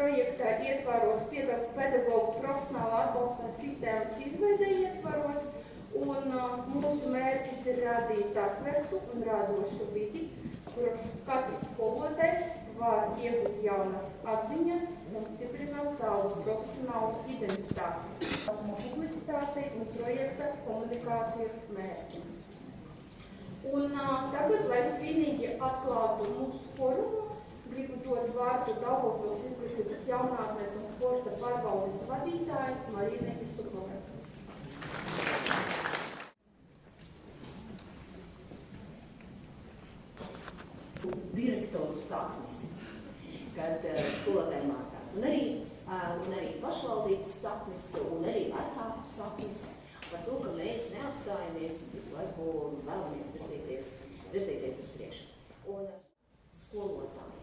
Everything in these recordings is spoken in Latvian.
projekta ietvaros pedagoģu profesionāla atbalsta sistēmas izveidē ietvaros, un mūsu mērķis ir radīt atvērtu un radošu vidi, kur katrs skolotājs var iegūt jaunas atziņas un stiprināt savu profesionālu identitāti, publicitātei un projekta komunikācijas mērķiem. Un tagad, lai svinīgi atklātu mūsu forumu, gribu dot vārdu Daugavpils izglītības jaunātnes un sporta pārvaldes vadītāji Marijai Sukovai. Direktoru saknes, kad skolotāji mācās, un arī pašvaldības saknes, un arī vecāku saknes par to, ka mēs neapstājamies un visu laiku vēlamies virzīties uz priekšu. Un skolotāji.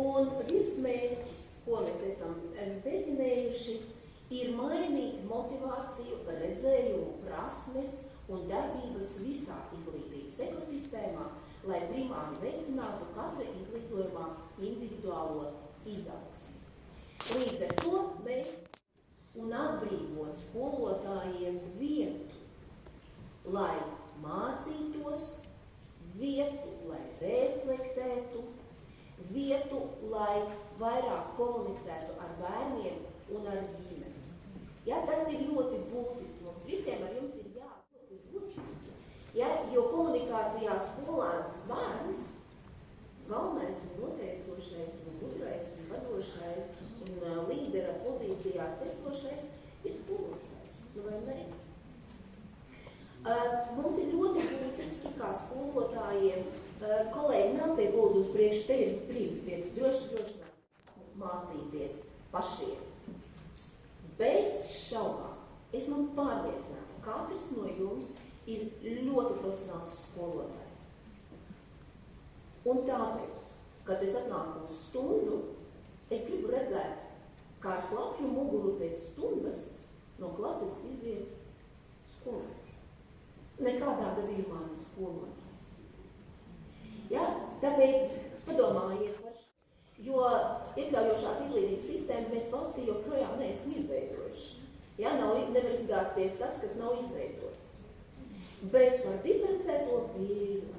Un virsmērķis, ko mēs esam definējuši, ir mainīt motivāciju, redzējumu, prasmes un darbības visā izglītības ekosistēmā, lai primāri veicinātu katra izglītojumā individuālo izaugsmi. Līdz ar to mēs un atbrīvot skolotājiem vietu, lai mācītos, vietu, lai reflektētu, vietu, lai vairāk komunicētu ar bērniem un ar ģimeni. Ja, tas ir ļoti būtiski. Mums visiem ar jums ir jābūt uz luču. Ja, jo komunikācijā skolēns bērns, galvenais un noteicošais un gudrais un vadošais un līdera pozīcijās esošais ir skolotājs. Nu vai ne? Mums ir ļoti būtiski, kā skolotājiem, kolēģi, nāciet lūdzu uz priekšu, te ir brīvas vietas, droši mācīties pašiem. Bez šaubām, esmu pārliecināta, ka katrs no jums ir ļoti profesionāls skolotājs. Un tāpēc, kad es atnāku uz stundu, es gribu redzēt, kā ar slapju muguru pēc stundas no klases iziet skolotājs. Nekādā gadījumā ne skolotājs. Ja, tāpēc padomājiet par šo. Jo iekļaujošās izglītības sistēmu mēs valstī joprojām neesam izveidojuši. Ja, nevar izgāzties tas, kas nav izveidots. Bet par diferencēto pieeju,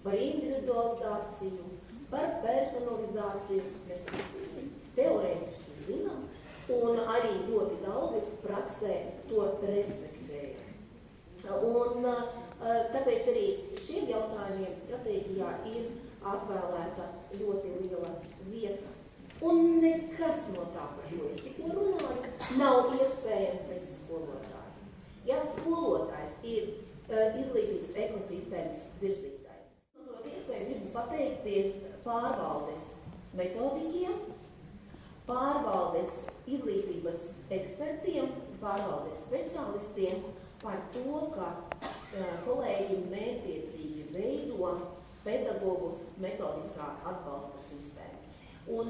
par individualizāciju, par personalizāciju mēs visi teorētiski zinām un arī ļoti daudzi praksē to respektējam. Un tāpēc arī šiem jautājumiem stratēģijā ir atvēlēta ļoti liela vieta. Un nekas no tā, par ko es tikko runāju, nav iespējams bez skolotāja. Ja skolotājs ir izglītības ekosistēmas virzītājs. No iespēju gribu pateikties pārvaldes metodiķiem, pārvaldes izglītības ekspertiem, pārvaldes speciālistiem par to, ka kolēģi mērķtiecīgi veido pedagogu metodiskā atbalsta sistēmu. Un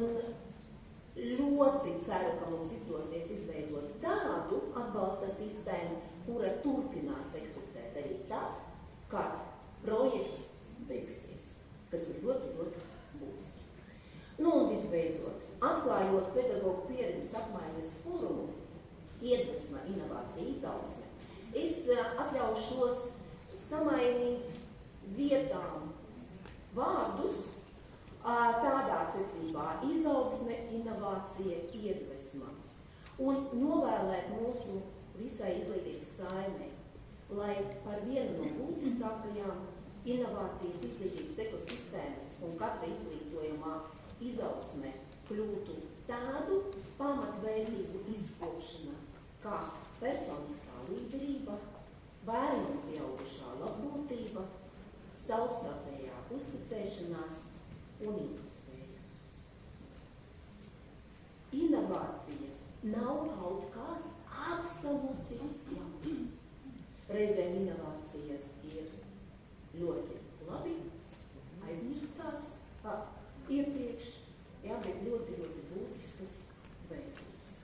ļoti ceru, ka mums izdosies izveidot tādu atbalsta sistēmu, kura turpinās eksistēt arī tad, kad projekts beigsies, kas ir ļoti, ļoti būtiski. Nu un visbeidzot, atklājot pedagogu pieredzes apmaiņas forumu, iedvesma, inovācija, izaugsme, es atļaušos samainīt vietām vārdus tādā secībā izaugsme, inovācija, iedvesma un novēlēt mūsu visai izglītības saimei, lai par vienu no būtiskākajām inovācijas izglītības ekosistēmas un katra izglītojumā izaugsme kļūtu tādu pamatvērtību izkopšana, kā personiskā līderība, bērnu un pieaugušā labbūtība, savstarpējā uzticēšanās un ilgtspēja. Inovācijas nav kaut kas absolūti jauns. Reizēm inovācijas ir ļoti labi aizmirstās iepriekš, bet ļoti, ļoti būtiskas vērtības.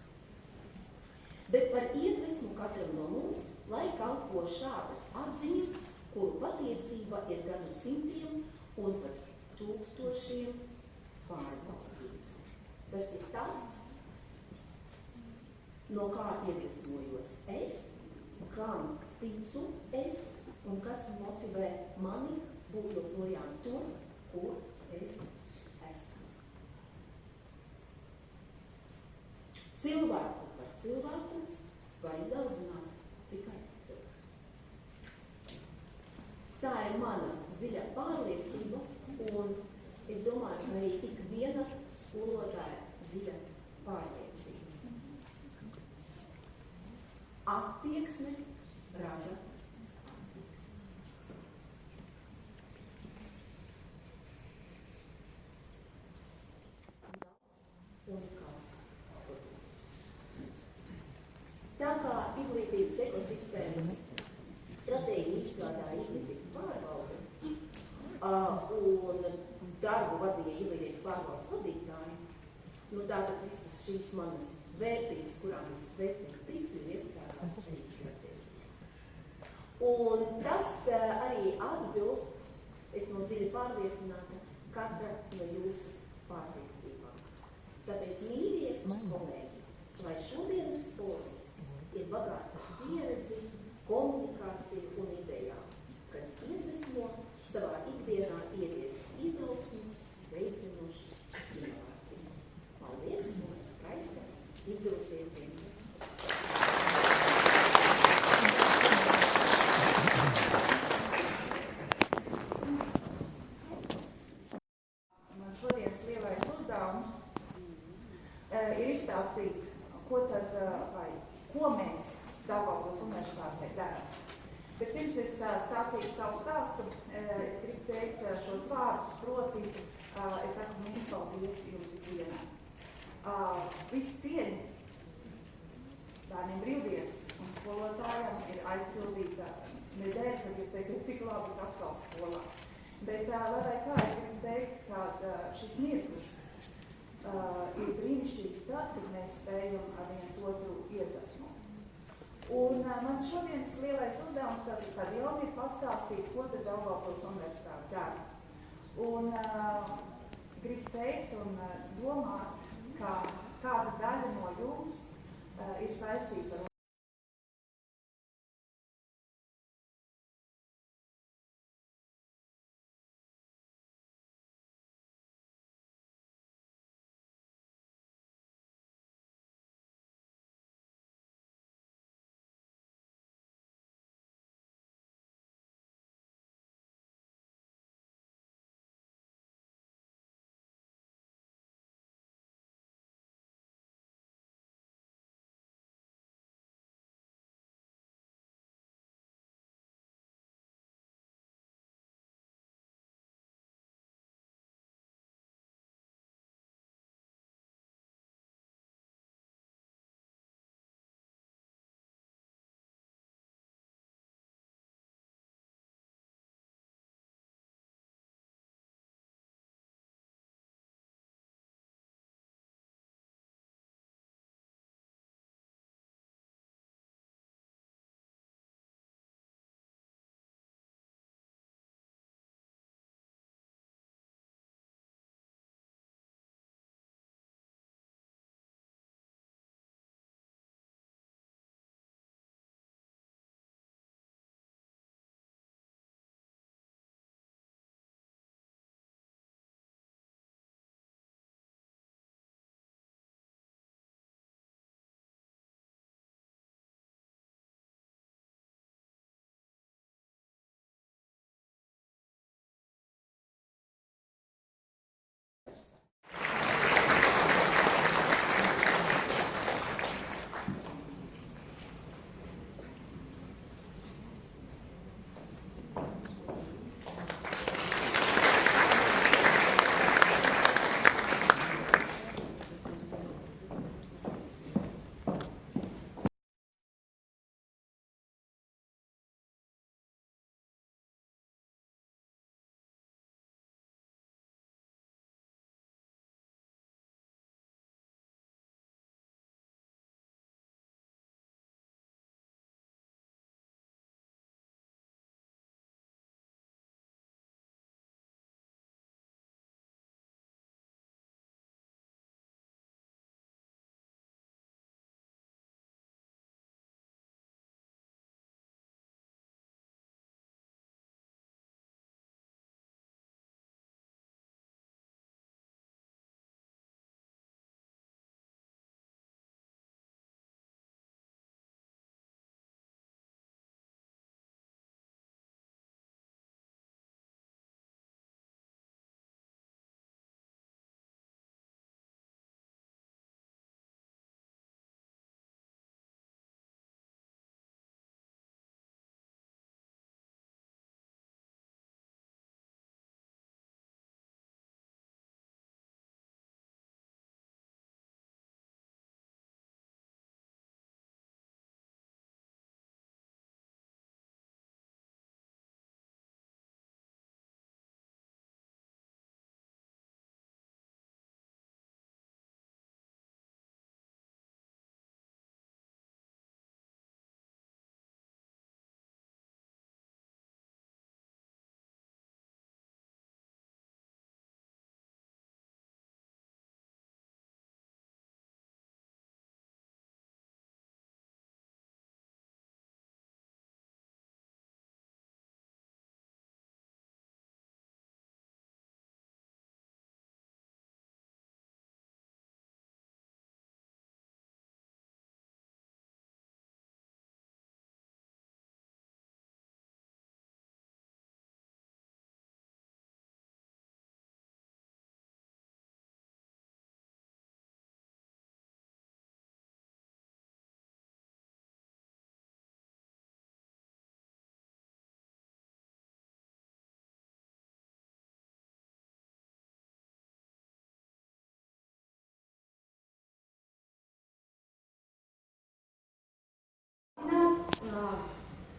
Bet par iedvesmu katram no mums, lai kalpo šādas atziņas, kuru patiesība ir gadu simtiem un pat tūkstošiem pārbaudīta. Tas ir tas, no kā iedvesmojos es, kam ticu es un kas motivē mani būt joprojām tur, kur es esmu. Cilvēku par cilvēku var izaudzināt tikai cilvēks. Tā ir mana dziļa pārliecība, un es domāju, ka arī ik viena skolotāja dziļa pārliecība. Attieksme rada attieksmi. Unikāls produkts. Tā kā izglītības ekosistēmas stratēģija izstrādāja izglītības pārvalde un darbu vadīja izglītības pārvaldes vadītāji, tātad visas šīs manas vērtības, kurām es vērtīgi ticu, ir iestrādātas šī stratēģija. Un tas arī atbilst, esmu dziļi pārliecināta, katra no jūsu pārliecībām. Tāpēc, mīļie kolēģi, lai šodienas fórums ir bagāts ar pieredzi, komunikāciju un idejām, kas iedvesmo savā ikdienā ieviest izaugsmi, veicinošas inovācijas. Paldies, un skaista izdevusies diena. Man šodienas lielais uzdevums ir izstāstīt, ko mēs Daugavpils Universitātē darām. Bet pirms es stāstīšu savu stāstu, es gribu teikt šos vārdus, proti, es saku mīļi paldies jums ikvienam. Visu cieņu bērniem brīvdienas un skolotājiem ir aizpildīta nedēļa, kad jūs teiksiet, cik labi ir atkal skolā. Bet, lai kā es gribu teikt, ka šis mirklis ir brīnišķīgs tad, kad mēs spējam ar viens otru iedvesmot. Un mans šodienas lielais uzdevums tad jau ir pastāstīt, ko tad Daugavpils Universitāte dara. Un gribu teikt un domāt, ka kāda daļa no jums ir saistīta ar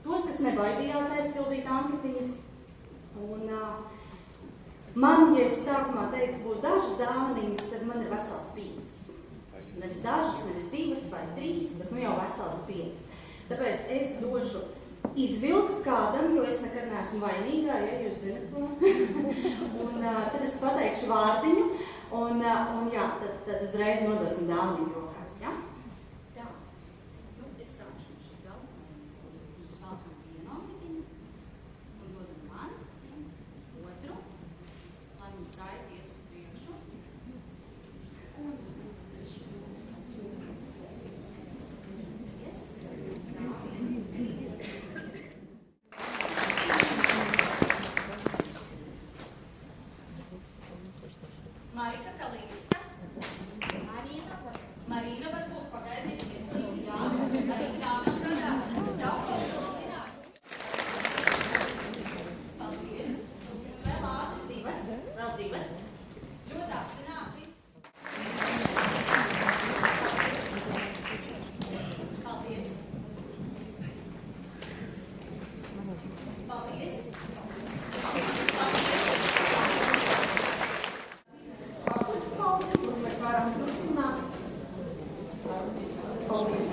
tos, kas nebaidījās aizpildīt anketiņas. Un man, ja es sākumā teicu, būs dažas dāvaniņas, tad man ir vesels 5. Nevis dažas, nevis 2 vai 3, bet nu jau vesels 5. Tāpēc es došu izvilkt kādam, jo es nekad neesmu vainīgā, ja jūs zinat to. Un tad es pateikšu vārdiņu, un jā, tad uzreiz nodosim dāvaniņu rokās, ja? Tā, nu es sākšu šitā. Tātad vienu anketiņu, un dodam man, otru, lai mums raiti iet uz priekšu. Un Marika Kalīska. Marīna varbūt pagaidiet. Jā, arī tā man gadās. Daudz kaut ko zināt. Paldies. Vēl ātri 2. Vēl 2. Ļoti apzināti. Paldies. Paldies. Mēs varam turpināt. Paldies.